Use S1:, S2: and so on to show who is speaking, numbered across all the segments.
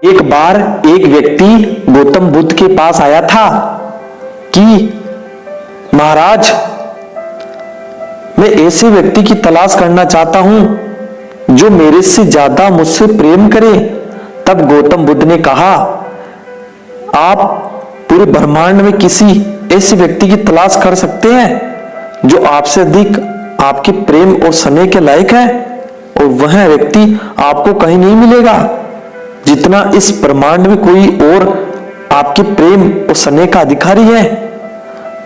S1: एक बार एक व्यक्ति गौतम बुद्ध के पास आया था कि महाराज, मैं ऐसे व्यक्ति की तलाश करना चाहता हूं जो मेरे से ज्यादा मुझसे प्रेम करे। तब गौतम बुद्ध ने कहा, आप पूरे ब्रह्मांड में किसी ऐसे व्यक्ति की तलाश कर सकते हैं जो आपसे अधिक आपके प्रेम और स्नेह के लायक है, और वह व्यक्ति आपको कहीं नहीं मिलेगा जितना इस ब्रह्मांड में कोई और आपके प्रेम और स्नेह का अधिकारी है।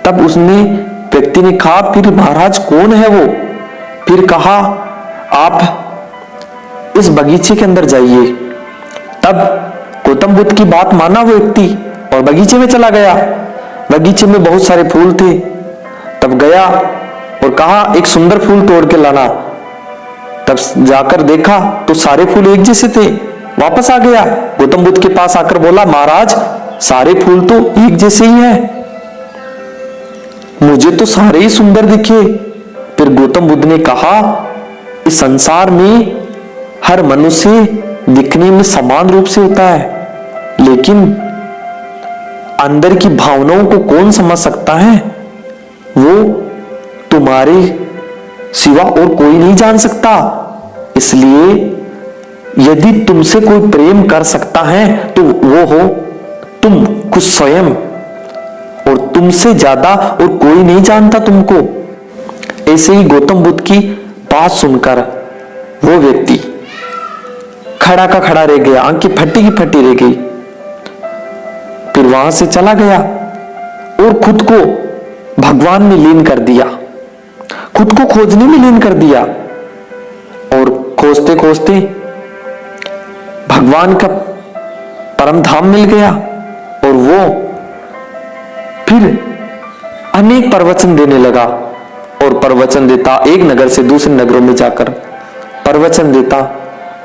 S1: तब उसने व्यक्ति ने कहा, फिर महाराज कौन है वो? फिर कहा, आप इस बगीचे के अंदर जाइए। तब गौतम बुद्ध की बात माना वो व्यक्ति और बगीचे में चला गया। बगीचे में बहुत सारे फूल थे। तब गया और कहा, एक सुंदर फूल तोड़ के लाना। तब जाकर देखा तो सारे फूल एक जैसे थे। वापस आ गया, गौतम बुद्ध के पास आकर बोला, महाराज सारे फूल तो एक जैसे ही हैं, मुझे तो सारे ही सुंदर दिखे। फिर गौतम बुद्ध ने कहा, इस संसार में हर मनुष्य दिखने में समान रूप से होता है, लेकिन अंदर की भावनाओं को कौन समझ सकता है? वो तुम्हारे सिवा और कोई नहीं जान सकता। इसलिए यदि तुमसे कोई प्रेम कर सकता है तो वो हो तुम खुद स्वयं, और तुमसे ज्यादा और कोई नहीं जानता तुमको। ऐसे ही गौतम बुद्ध की बात सुनकर वो व्यक्ति खड़ा का खड़ा रह गया, आंखें फटी की फटी रह गई। फिर वहां से चला गया और खुद को भगवान में लीन कर दिया, खुद को खोजने में लीन कर दिया। और खोजते खोजते भगवान का परम धाम मिल गया, और वो फिर अनेक प्रवचन देने लगा। और प्रवचन देता, एक नगर से दूसरे नगरों में जाकर प्रवचन देता,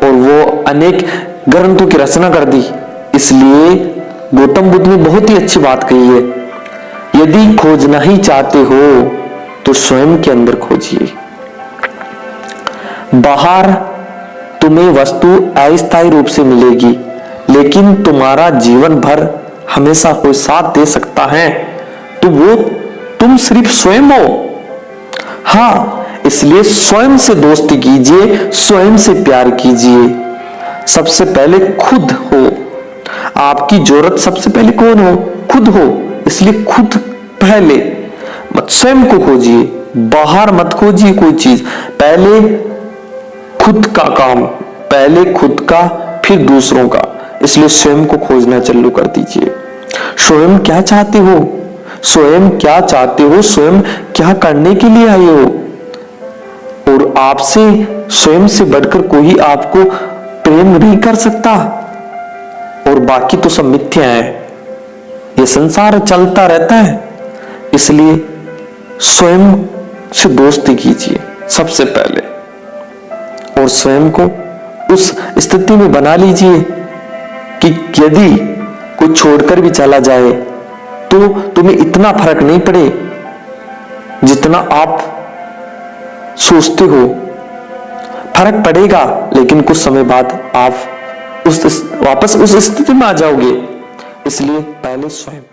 S1: और वो अनेक ग्रंथों की रचना कर दी। इसलिए गौतम बुद्ध ने बहुत ही अच्छी बात कही है, यदि खोजना ही चाहते हो तो स्वयं के अंदर खोजिए। बाहर तुम्हें वस्तु अस्थायी रूप से मिलेगी, लेकिन तुम्हारा जीवन भर हमेशा कोई साथ दे सकता है तो वो तुम सिर्फ स्वयं हो। हाँ, इसलिए स्वयं से दोस्ती कीजिए, स्वयं से प्यार कीजिए। सबसे पहले खुद हो। आपकी जरूरत सबसे पहले कौन हो? खुद हो। इसलिए खुद पहले स्वयं को खोजिए, बाहर मत खोजिए कोई चीज। पहले खुद का काम, पहले खुद का फिर दूसरों का। इसलिए स्वयं को खोजना चालू कर दीजिए। स्वयं क्या चाहते हो? स्वयं क्या चाहते हो? स्वयं क्या करने के लिए आए हो? और आपसे स्वयं से बढ़कर कोई आपको प्रेम नहीं कर सकता, और बाकी तो सब मिथ्या है। ये संसार चलता रहता है। इसलिए स्वयं से दोस्ती कीजिए सबसे पहले, और स्वयं को उस स्थिति में बना लीजिए कि यदि कोई छोड़कर भी चला जाए तो तुम्हें इतना फर्क नहीं पड़े जितना आप सोचते हो। फर्क पड़ेगा, लेकिन कुछ समय बाद आप वापस उस स्थिति में आ जाओगे। इसलिए पहले स्वयं